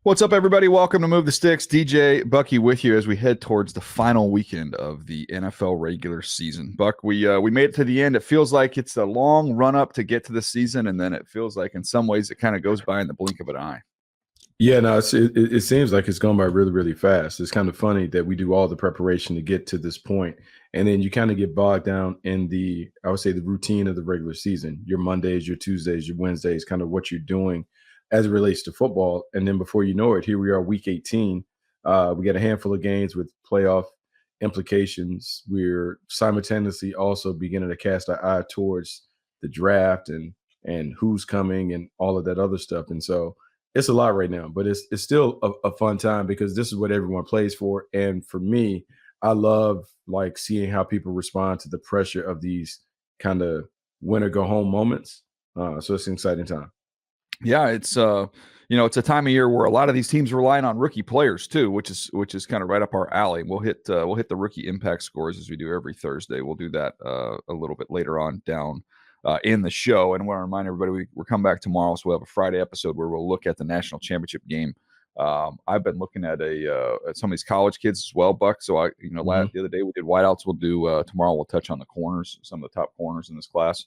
What's up, everybody? Welcome to Move the Sticks. DJ Bucky with you as we head towards the final weekend of the NFL regular season. Buck, we made it to the end. It feels like it's a long run up to get to the season, and then it feels like in some ways it kind of goes by in the blink of an eye. Yeah, no, it seems like it's gone by really, really fast. It's kind of funny that we do all the preparation to get to this point, and then you kind of get bogged down in I would say, the routine of the regular season. Your Mondays, your Tuesdays, your Wednesdays, kind of what you're doing as it relates to football. And then before you know it, here we are, week 18. We got a handful of games with playoff implications. We're simultaneously also beginning to cast our eye towards the draft and who's coming and all of that other stuff. And so it's a lot right now, but it's still a fun time because this is what everyone plays for. And for me, I love like seeing how people respond to the pressure of these kind of win or go home moments. So it's an exciting time. Yeah, it's it's a time of year where a lot of these teams are relying on rookie players too, which is kind of right up our alley. We'll hit the rookie impact scores as we do every Thursday. We'll do that a little bit later on down in the show. And I want to remind everybody we're coming back tomorrow, so we'll have a Friday episode where we'll look at the national championship game. I've been looking at at some of these college kids as well, Buck. So the other day we did wideouts. We'll do tomorrow. We'll touch on the corners, some of the top corners in this class.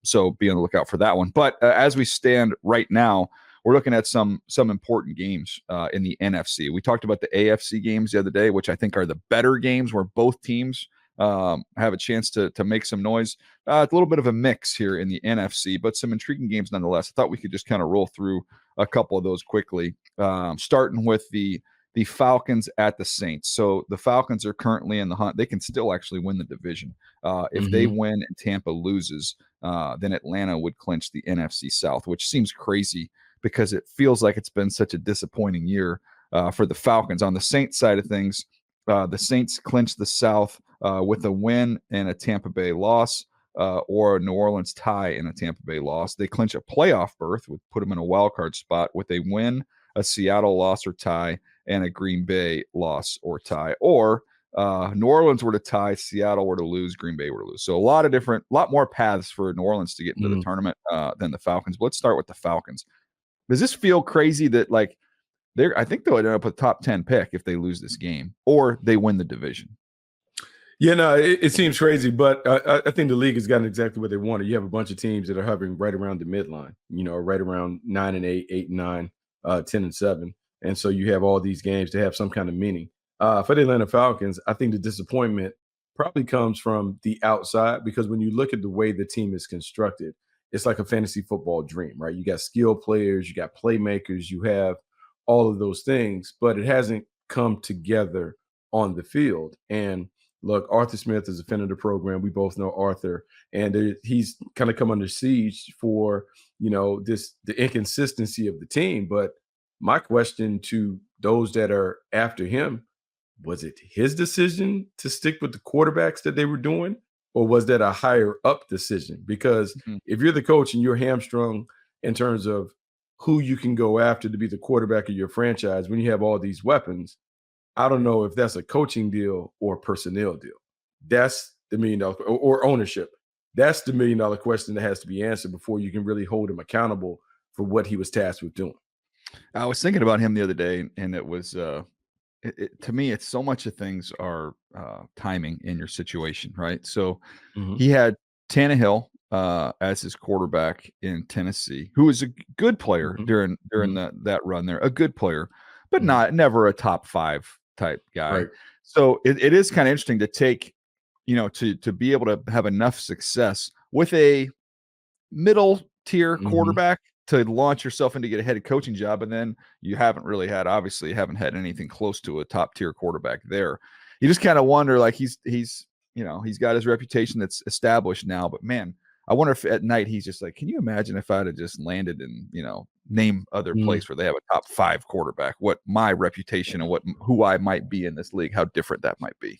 So be on the lookout for that one. But as we stand right now, we're looking at some important games in the NFC. We talked about the AFC games the other day, which I think are the better games where both teams have a chance to make some noise. It's a little bit of a mix here in the NFC, but some intriguing games nonetheless. I thought we could just kind of roll through a couple of those quickly, starting with the Falcons at the Saints. So the Falcons are currently in the hunt. They can still actually win the division. If they win and Tampa loses, then Atlanta would clinch the NFC South, which seems crazy because it feels like it's been such a disappointing year for the Falcons. On the Saints side of things, the Saints clinch the South with a win and a Tampa Bay loss, or a New Orleans tie and a Tampa Bay loss. They clinch a playoff berth, would put them in a wild card spot with a win, a Seattle loss or tie, and a Green Bay loss or tie. Or New Orleans were to tie, Seattle were to lose, Green Bay were to lose. So a lot more paths for New Orleans to get into the tournament than the Falcons. But let's start with the Falcons. Does this feel crazy that I think they'll end up with a top 10 pick if they lose this game or they win the division? Yeah, no, it seems crazy, but I think the league has gotten exactly what they wanted. You have a bunch of teams that are hovering right around the midline, right around 9-8, 8-9, 10-7. And so you have all these games to have some kind of meaning. For the Atlanta Falcons, I think the disappointment probably comes from the outside because when you look at the way the team is constructed, it's like a fantasy football dream, right? You got skilled players, you got playmakers, you have all of those things, but it hasn't come together on the field. And look, Arthur Smith is a fan of the program. We both know Arthur, and he's kind of come under siege for, the inconsistency of the team. But my question to those that are after him, was it his decision to stick with the quarterbacks that they were doing, or was that a higher up decision? Because if you're the coach and you're hamstrung in terms of who you can go after to be the quarterback of your franchise when you have all these weapons, I don't know if that's a coaching deal or a personnel deal. That's the $1 million or ownership. That's the $1 million question that has to be answered before you can really hold him accountable for what he was tasked with doing. I was thinking about him the other day, and it was to me, it's so much of things are timing in your situation, right? So he had Tannehill as his quarterback in Tennessee, who was a good player during that run there, a good player, but never a top 5 type guy. Right. So it is kind of interesting to take, to be able to have enough success with a middle tier quarterback to launch yourself into get a head coaching job. And then you haven't had anything close to a top tier quarterback there. You just kind of wonder, like he's got his reputation that's established now, but man, I wonder if at night he's just like, can you imagine if I'd have just landed in, name other place where they have a top 5 quarterback, what my reputation and who I might be in this league, how different that might be.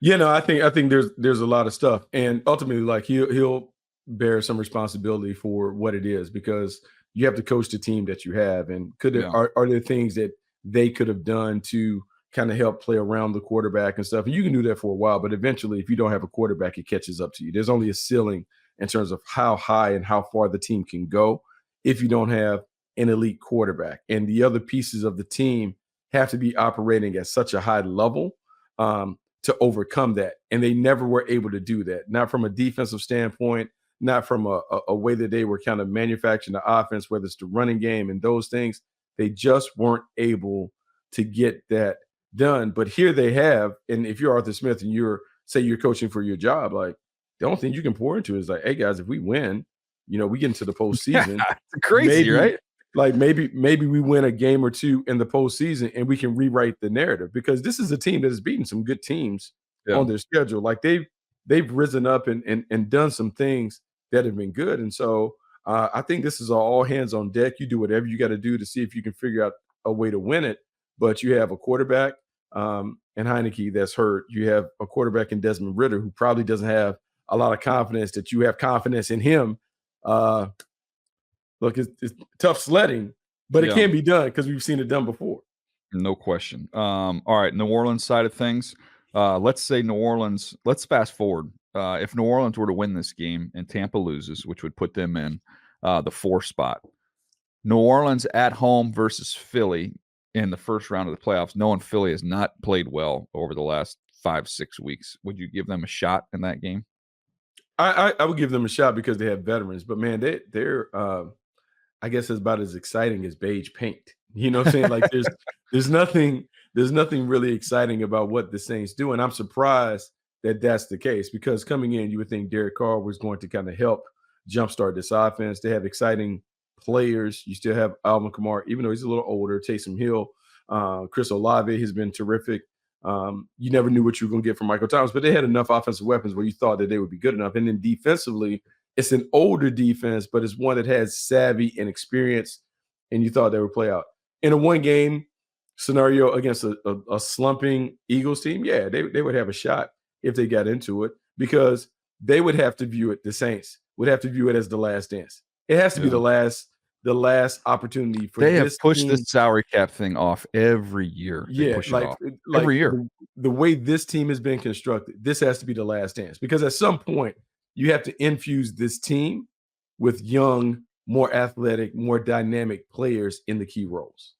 I think there's a lot of stuff, and ultimately, like he'll bear some responsibility for what it is because you have to coach the team that you have, and are there things that they could have done to kind of help play around the quarterback and stuff? And you can do that for a while, but eventually, if you don't have a quarterback, it catches up to you. There's only a ceiling in terms of how high and how far the team can go if you don't have an elite quarterback, and the other pieces of the team have to be operating at such a high level to overcome that. And they never were able to do that, not from a defensive standpoint, not from a way that they were kind of manufacturing the offense, whether it's the running game and those things. They just weren't able to get that done. But here they have, and if you're Arthur Smith and you're coaching for your job, like the only thing you can pour into is like, hey guys, if we win, we get into the postseason. It's crazy, right? Like maybe we win a game or two in the postseason and we can rewrite the narrative, because this is a team that has beaten some good teams on their schedule. Like they've risen up and done some things that have been good. And so I think this is all hands on deck. You do whatever you got to do to see if you can figure out a way to win it. But you have a quarterback and Heineke that's hurt. You have a quarterback in Desmond Ridder who probably doesn't have a lot of confidence that you have confidence in him. Look, it's tough sledding, but it can be done because we've seen it done before. No question. All right, New Orleans side of things. Let's say New Orleans. Let's fast forward. If New Orleans were to win this game and Tampa loses, which would put them in the 4th spot, New Orleans at home versus Philly in the first round of the playoffs, knowing Philly has not played well over the last 5-6 weeks, would you give them a shot in that game? I would give them a shot because they have veterans, but man, they're I guess it's about as exciting as beige paint. You know what I'm saying? Like there's nothing really exciting about what the Saints do. And I'm surprised that that's the case, because coming in, you would think Derek Carr was going to kind of help jumpstart this offense. They have exciting players. You still have Alvin Kamara, even though he's a little older, Taysom Hill, Chris Olave has been terrific. You never knew what you were going to get from Michael Thomas, but they had enough offensive weapons where you thought that they would be good enough. And then defensively, it's an older defense, but it's one that has savvy and experience, and you thought they would play out. In a one-game scenario against a slumping Eagles team, yeah, they would have a shot if they got into it, because they would have to view it, the Saints would have to view it as the last dance. It has to be the last opportunity for they this have pushed team. this salary cap thing off every year. They push it off every year. The way this team has been constructed, this has to be the last dance, because at some point you have to infuse this team with young, more athletic, more dynamic players in the key roles.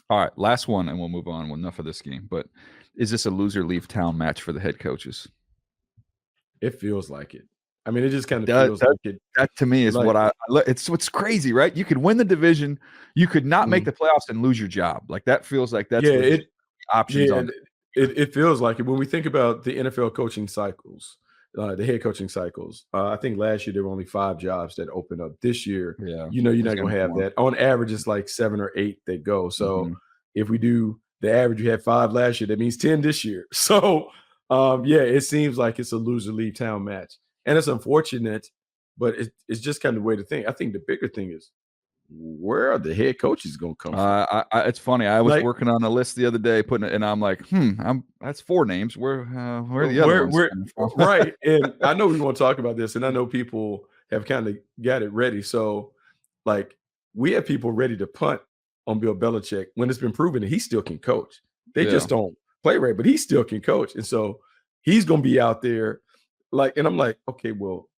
All right, last one, and we'll move on. Enough of this game. But is this a loser leave town match for the head coaches? It feels like it. I mean, it just kind of feels like it. That to me is like, what I it's what's crazy, right? You could win the division, you could not make the playoffs and lose your job. Like that feels like that's options on it. It feels like it. When we think about the NFL coaching cycles, the head coaching cycles, I think last year there were only 5 jobs that opened up. This year, you're not going to have that. On average, it's like 7 or 8 that go. So if we do the average, you had 5 last year, that means 10 this year. So it seems like it's a loser leave town match. And it's unfortunate, but it's just kind of the way to think. I think the bigger thing is, where are the head coaches going to come from? It's funny. I was working on a list the other day, putting it, and I'm like, that's 4 names. Where are the other ones? Right. And I know we want to talk about this, and I know people have kind of got it ready. So, like, we have people ready to punt on Bill Belichick when it's been proven that he still can coach. They just don't play right, but he still can coach. And so he's going to be out there. And I'm like, okay, well,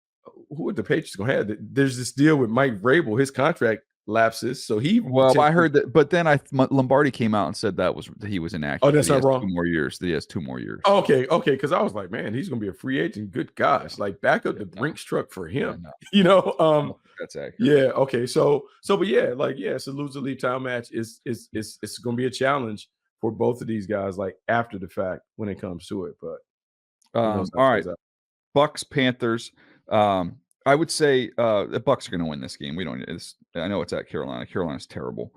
who are the Patriots going to have? There's this deal with Mike Vrabel. His contract lapses, so I heard that, but then Lombardi came out and said that he was inaccurate. Oh, that's not wrong. 2 more years. He has 2 more years. Okay, because I was like, man, he's going to be a free agent. Good gosh, like back up the Brinks truck for him. That's accurate. Yeah. Okay. So, but it's a loser leave town match. It's going to be a challenge for both of these guys, like after the fact when it comes to it. But all right. Bucks, Panthers. I would say the Bucks are going to win this game. I know it's at Carolina. Carolina's terrible.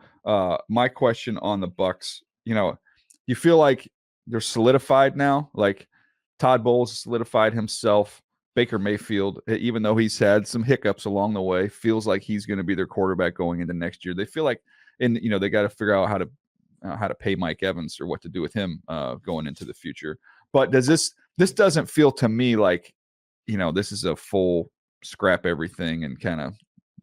My question on the Bucks, you feel like they're solidified now. Like Todd Bowles solidified himself. Baker Mayfield, even though he's had some hiccups along the way, feels like he's going to be their quarterback going into next year. They feel like, they got to figure out how to pay Mike Evans or what to do with him going into the future. But this doesn't feel to me like, this is a full scrap everything and kind of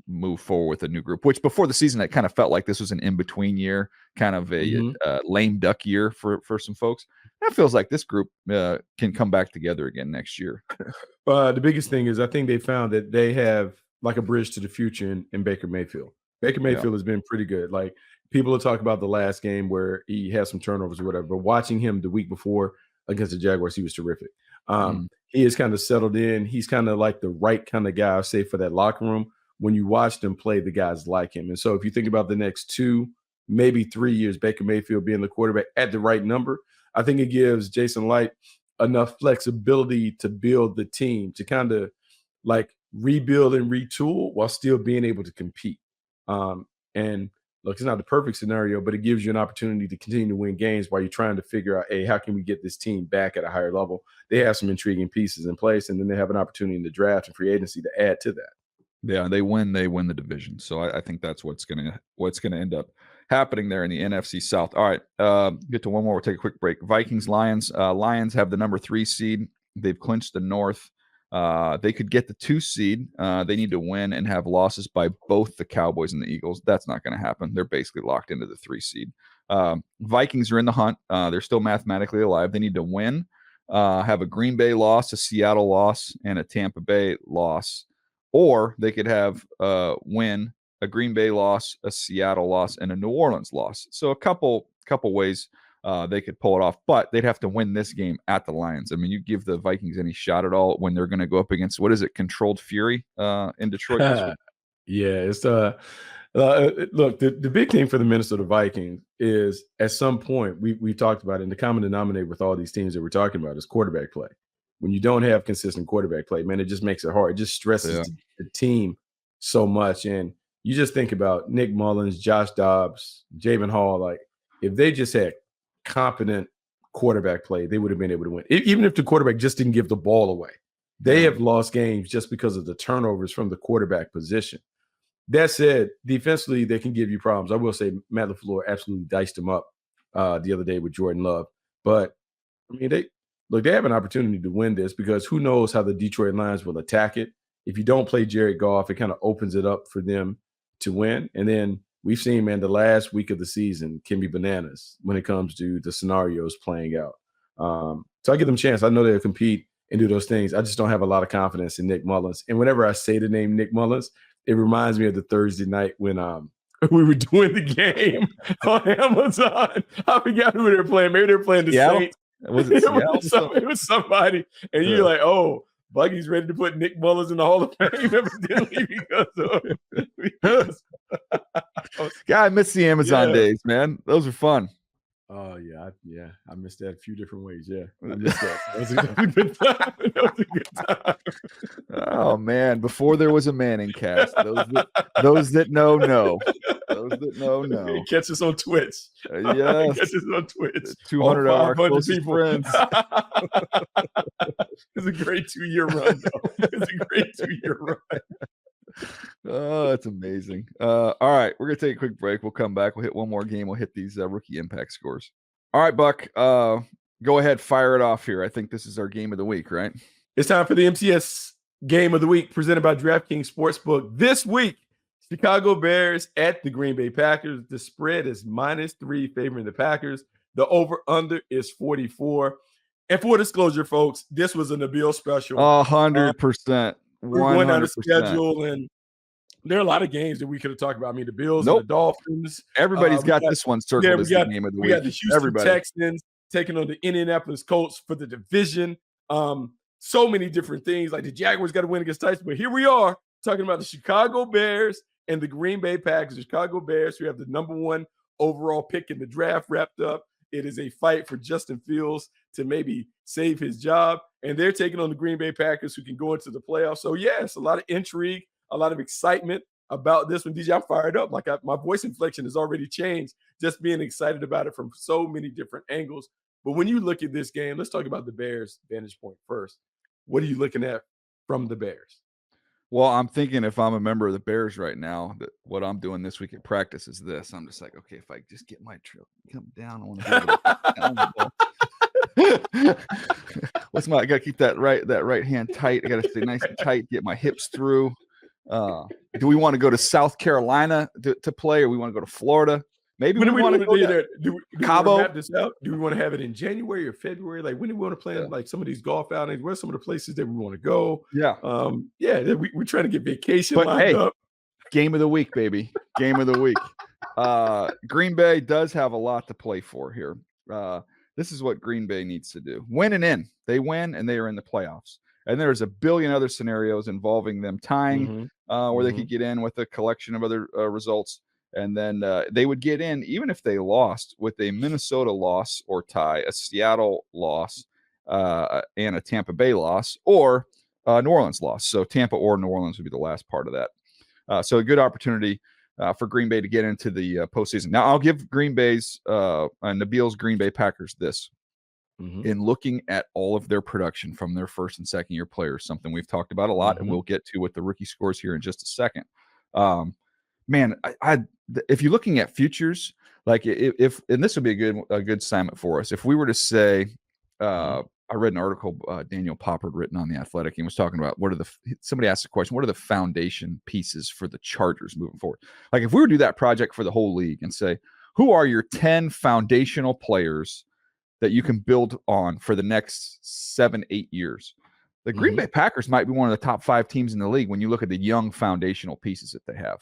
move forward with a new group, which before the season, it kind of felt like this was an in-between year, kind of a lame duck year for some folks. That feels like this group can come back together again next year. The biggest thing is I think they found that they have like a bridge to the future in Baker Mayfield. Baker Mayfield has been pretty good. Like, people will talk about the last game where he had some turnovers or whatever, but watching him the week before against the Jaguars, he was terrific. He is kind of settled in. He's kind of like the right kind of guy, I'll say, for that locker room. When you watch them play, the guys like him. And so if you think about the next 2, maybe 3 years, Baker Mayfield being the quarterback at the right number, I think it gives Jason Light enough flexibility to build the team, to kind of like rebuild and retool while still being able to compete. And look, it's not the perfect scenario, but it gives you an opportunity to continue to win games while you're trying to figure out, hey, how can we get this team back at a higher level? They have some intriguing pieces in place, and then they have an opportunity in the draft and free agency to add to that. Yeah, they win the division. So I think that's what's gonna end up happening there in the NFC South. All right, get to one more. We'll take a quick break. Vikings, Lions. Lions have the number 3 seed. They've clinched the North. They could get the 2 seed. They need to win and have losses by both the Cowboys and the Eagles. That's not going to happen. They're basically locked into the 3 seed. Vikings are in the hunt. They're still mathematically alive. They need to win, have a Green Bay loss, a Seattle loss, and a Tampa Bay loss. Or they could have win, a Green Bay loss, a Seattle loss, and a New Orleans loss. So a couple ways they could pull it off, but they'd have to win this game at the Lions. I mean, you give the Vikings any shot at all when they're going to go up against, what is it, Controlled Fury in Detroit this week? Yeah, it's look, the big thing for the Minnesota Vikings is at some point we talked about it, and the common denominator with all these teams that we're talking about is quarterback play. When you don't have consistent quarterback play, man, it just makes it hard. It just stresses the team so much. And you just think about Nick Mullins, Josh Dobbs, Javen Hall. Like, if they just had competent quarterback play, they would have been able to win. Even if the quarterback just didn't give the ball away. They have lost games just because of the turnovers from the quarterback position. That said, defensively, they can give you problems. I will say Matt LaFleur absolutely diced them up the other day with Jordan Love. But, I mean, they have an opportunity to win this, because who knows how the Detroit Lions will attack it. If you don't play Jared Goff, it kind of opens it up for them to win. And then we've seen, man, the last week of the season can be bananas when it comes to the scenarios playing out. So I give them a chance. I know they'll compete and do those things. I just don't have a lot of confidence in Nick Mullins. And whenever I say the name Nick Mullins, it reminds me of the Thursday night when we were doing the game on Amazon. I forgot who they were playing. Maybe they were playing the Saints. Was it Seattle? It was somebody, and you're like, oh, Buggy's ready to put Nick Mullins in the Hall of Fame evidently because yeah, I miss the Amazon days, man. Those are fun. Oh yeah, I missed that a few different ways. Yeah, I missed that. That was a good time. That was a good time. Oh man, before there was a Manning cast, those that know. Those that know. Catch us on Twitch. Yes. Catch us on Twitch. 200 of our closest friends. It's a great 2-year run, though. It's a great 2-year run. Oh, that's amazing. All right, we're gonna take a quick break. We'll come back. We'll hit one more game. We'll hit these rookie impact scores. All right, Buck. Go ahead, fire it off here. I think this is our game of the week, right? It's time for the MTS game of the week, presented by DraftKings Sportsbook. This week, Chicago Bears at the Green Bay Packers. The spread is -3, favoring the Packers. The over/under is 44. And for disclosure, folks, this was a Nabil special. 100%. We're going down the schedule, and there are a lot of games that we could have talked about. I mean, the Bills and the Dolphins. Everybody's got this one circled as the game of the week. We got the Houston Texans taking on the Indianapolis Colts for the division. So many different things. Like the Jaguars got to win against Tyson, but here we are talking about the Chicago Bears and the Green Bay Packers. The Chicago Bears, who have the number 1 overall pick in the draft, wrapped up. It is a fight for Justin Fields to maybe save his job. And they're taking on the Green Bay Packers, who can go into the playoffs. So, yes, a lot of intrigue, a lot of excitement about this one. DJ, I'm fired up. Like my voice inflection has already changed, just being excited about it from so many different angles. But when you look at this game, let's talk about the Bears' vantage point first. What are you looking at from the Bears? Well, I'm thinking, if I'm a member of the Bears right now, that what I'm doing this week at practice is this. I'm just like, okay, if I just get my trail come down, I want to I gotta keep that right hand tight. I gotta stay nice and tight, get my hips through. Do we want to go to South Carolina to play, or we want to go to Florida? Maybe we want to go there. Do Cabo. Map this out? Do we want to have it in January or February? Like, when do we want to plan like some of these golf outings? Where's some of the places that we want to go? Yeah. We're trying to get vacation lined up. Game of the week, baby. Game of the week. Green Bay does have a lot to play for here. This is what Green Bay needs to do. Win and in. They win and they are in the playoffs. And there's a billion other scenarios involving them tying, where they could get in with a collection of other results. And then they would get in even if they lost with a Minnesota loss or tie, a Seattle loss, and a Tampa Bay loss, or New Orleans loss. So Tampa or New Orleans would be the last part of that. So a good opportunity for Green Bay to get into the postseason. Now, I'll give Green Bay's Nabil's Green Bay Packers this. In looking at all of their production from their first and second year players, something we've talked about a lot, and we'll get to with the rookie scores here in just a second. Man, if you're looking at futures, like if and this would be a good assignment for us. If we were to say, I read an article Daniel Poppard written on The Athletic. He was talking about somebody asked the question, what are the foundation pieces for the Chargers moving forward? Like if we were to do that project for the whole league and say, who are your 10 foundational players that you can build on for the next 7-8 years? The Green Bay Packers might be one of the top 5 teams in the league when you look at the young foundational pieces that they have.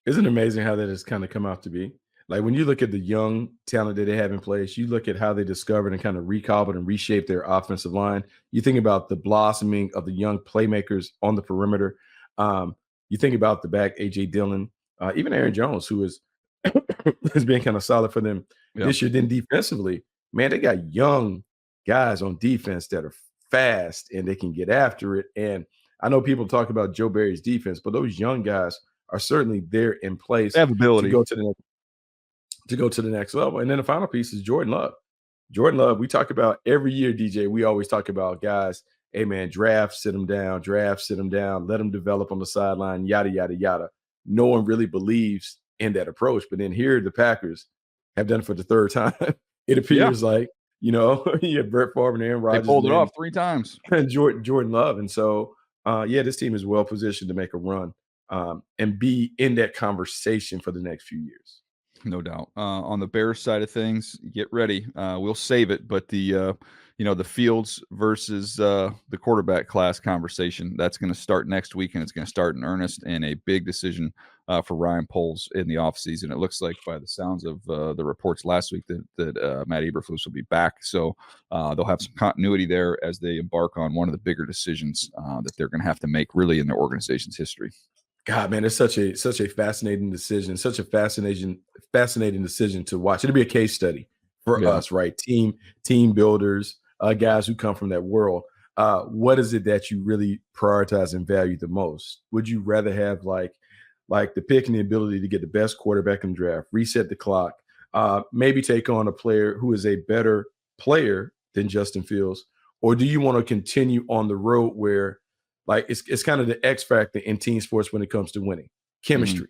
Isn't it amazing how that has kind of come out to be? Like when you look at the young talent that they have in place, you look at how they discovered and kind of recobbled and reshaped their offensive line. You think about the blossoming of the young playmakers on the perimeter. You think about the back, A.J. Dillon, even Aaron Jones, who has been kind of solid for them this year. Then defensively, man, they got young guys on defense that are fast and they can get after it. And I know people talk about Joe Barry's defense, but those young guys are certainly there in place they have ability to go to the next level. And then the final piece is Jordan Love. Jordan Love, we talk about every year, DJ. We always talk about guys, hey, man, draft, sit them down, let them develop on the sideline, yada, yada, yada. No one really believes in that approach. But then here the Packers have done it for the third time. It appears like, you have Brett Favre and Aaron Rodgers. They pulled it off 3 times. And Jordan Love. And so, this team is well positioned to make a run and be in that conversation for the next few years. No doubt. On the Bears side of things, get ready. We'll save it, but the Fields versus the quarterback class conversation, that's going to start next week, and it's going to start in earnest, and a big decision for Ryan Poles in the offseason. It looks like by the sounds of the reports last week that Matt Eberflus will be back. So they'll have some continuity there as they embark on one of the bigger decisions that they're going to have to make really in their organization's history. God, man, it's such a fascinating decision, such a fascinating decision to watch. It'll be a case study for us, right? Team builders, guys who come from that world. What is it that you really prioritize and value the most? Would you rather have like the pick and the ability to get the best quarterback in the draft, reset the clock, maybe take on a player who is a better player than Justin Fields? Or do you want to continue on the road where like it's kind of the X factor in team sports when it comes to winning, chemistry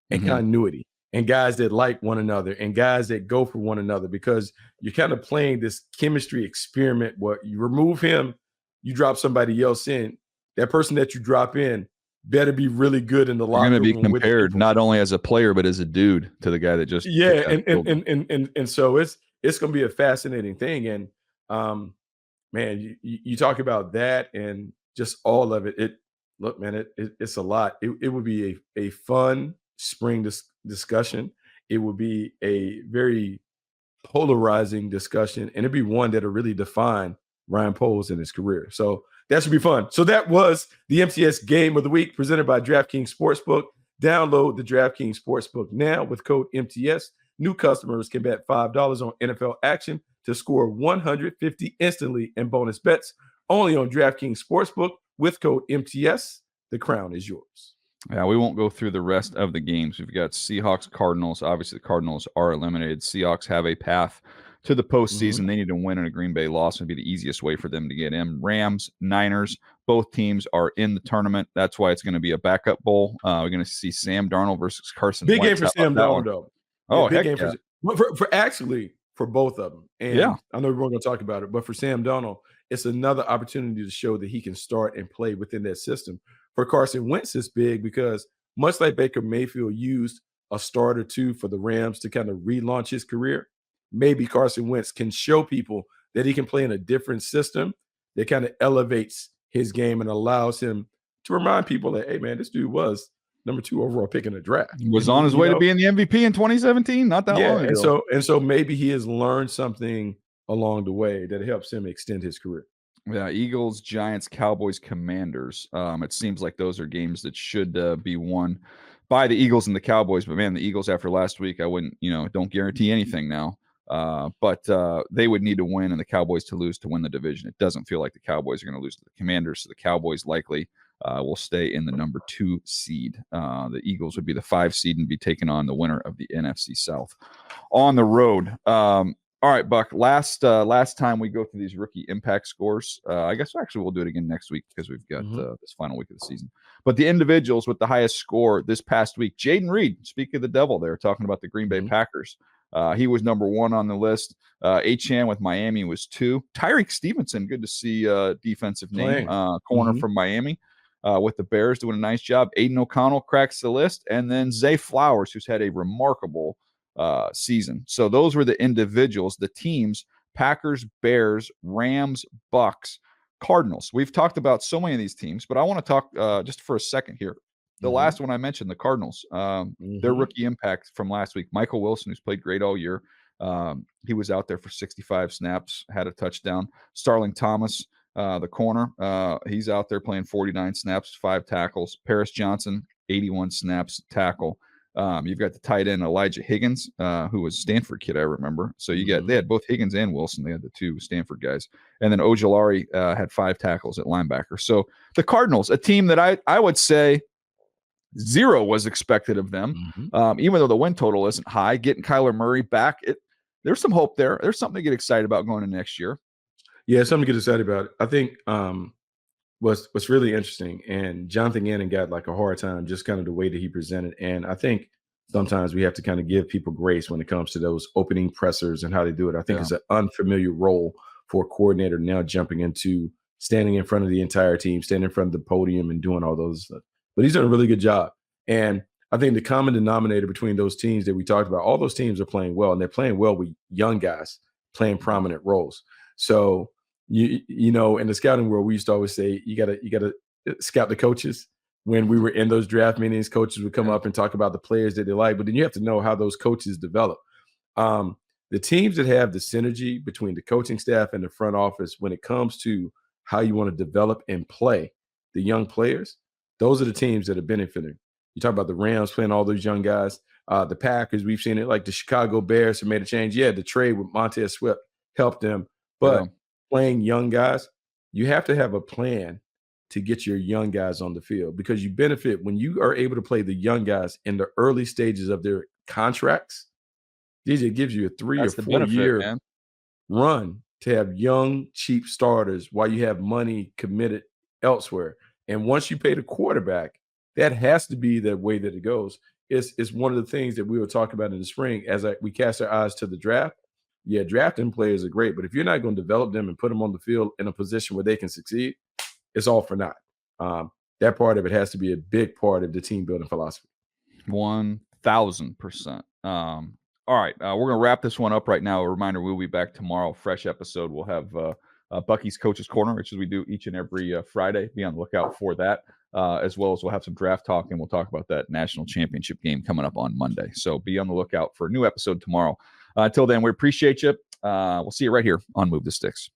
and continuity, and guys that like one another and guys that go for one another, because you're kind of playing this chemistry experiment where you remove him, you drop somebody else in. That person that you drop in better be really good in the locker room. You're going to be compared not only as a player but as a dude to the guy that just and so it's going to be a fascinating thing. And man, you talk about that and just all of it. It's a lot. It would be a fun spring discussion. It would be a very polarizing discussion, and it'd be one that'll really define Ryan Poles in his career. So that should be fun. So that was the MTS Game of the Week presented by DraftKings Sportsbook. Download the DraftKings Sportsbook now with code MTS. New customers can bet $5 on NFL action to score $150 instantly in bonus bets. Only on DraftKings Sportsbook with code MTS. The crown is yours. Yeah, we won't go through the rest of the games. We've got Seahawks, Cardinals. Obviously, the Cardinals are eliminated. Seahawks have a path to the postseason. They need to win, and a Green Bay loss would be the easiest way for them to get in. Rams, Niners, both teams are in the tournament. That's why it's going to be a backup bowl. We're going to see Sam Darnold versus Carson Big Wentz. game for Sam Darnold, though. Oh, big heck game yeah. for both of them. And I know we're going to talk about it, but for Sam Darnold, it's another opportunity to show that he can start and play within that system. For Carson Wentz, it's big because much like Baker Mayfield used a start or two for the Rams to kind of relaunch his career, maybe Carson Wentz can show people that he can play in a different system that kind of elevates his game and allows him to remind people that, hey, man, this dude was number 2 overall pick in the draft. Was on his way to being the MVP in 2017, not that long ago. And so maybe he has learned something along the way that helps him extend his career. Yeah, Eagles, Giants, Cowboys, Commanders. It seems like those are games that should be won by the Eagles and the Cowboys. But man, the Eagles after last week, I wouldn't, don't guarantee anything now. But they would need to win and the Cowboys to lose to win the division. It doesn't feel like the Cowboys are going to lose to the Commanders. So the Cowboys likely will stay in the number 2 seed. The Eagles would be the 5 seed and be taking on the winner of the NFC South on the road. All right, Buck, last time we go through these rookie impact scores, I guess actually we'll do it again next week because we've got this final week of the season. But the individuals with the highest score this past week, Jaden Reed, speak of the devil there, talking about the Green Bay Packers. He was number 1 on the list. Achane with Miami was 2. Tyreek Stevenson, good to see defensive name, corner from Miami with the Bears doing a nice job. Aiden O'Connell cracks the list. And then Zay Flowers, who's had a remarkable season. So those were the individuals. The teams: Packers, Bears, Rams, Bucks, Cardinals. We've talked about so many of these teams, but I want to talk just for a second here. The last one I mentioned, the Cardinals, their rookie impact from last week. Michael Wilson, who's played great all year. He was out there for 65 snaps, had a touchdown. Starling Thomas, the corner, he's out there playing 49 snaps, 5 tackles. Paris Johnson, 81 snaps, tackle. You've got the tight end Elijah Higgins, who was a Stanford kid, I remember. So they had both Higgins and Wilson. They had the 2 Stanford guys. And then Ojulari had 5 tackles at linebacker. So the Cardinals, a team that I would say 0 was expected of them, even though the win total isn't high. Getting Kyler Murray back, there's some hope there. There's something to get excited about going into next year. Yeah, something to get excited about. I think what's really interesting, and Jonathan Gannon got like a hard time just kind of the way that he presented. And I think sometimes we have to kind of give people grace when it comes to those opening pressers and how they do it. I think it's an unfamiliar role for a coordinator now jumping into standing in front of the entire team, standing in front of the podium and doing all those stuff. But he's done a really good job. And I think the common denominator between those teams that we talked about, all those teams are playing well, and they're playing well with young guys playing prominent roles. So, you know, in the scouting world, we used to always say you gotta scout the coaches. When we were in those draft meetings, coaches would come up and talk about the players that they like, but then you have to know how those coaches develop. The teams that have the synergy between the coaching staff and the front office when it comes to how you want to develop and play the young players, those are the teams that are benefiting. You talk about the Rams playing all those young guys. The Packers, we've seen it, like the Chicago Bears have made a change. Yeah, the trade with Montez Sweat helped them. But playing young guys, you have to have a plan to get your young guys on the field because you benefit when you are able to play the young guys in the early stages of their contracts. It gives you a 3 or 4 year run to have young, cheap starters while you have money committed elsewhere. And once you pay the quarterback, that has to be the way that it goes. It's one of the things that we were talking about in the spring as we cast our eyes to the draft. Yeah, drafting players are great, but if you're not going to develop them and put them on the field in a position where they can succeed, it's all for naught. That part of it has to be a big part of the team building philosophy. 1,000%. All right, we're going to wrap this one up right now. A reminder, we'll be back tomorrow. Fresh episode. We'll have Bucky's Coach's Corner, which is we do each and every Friday. Be on the lookout for that, as well as we'll have some draft talk, and we'll talk about that national championship game coming up on Monday. So be on the lookout for a new episode tomorrow. Until then, we appreciate you. We'll see you right here on Move the Sticks.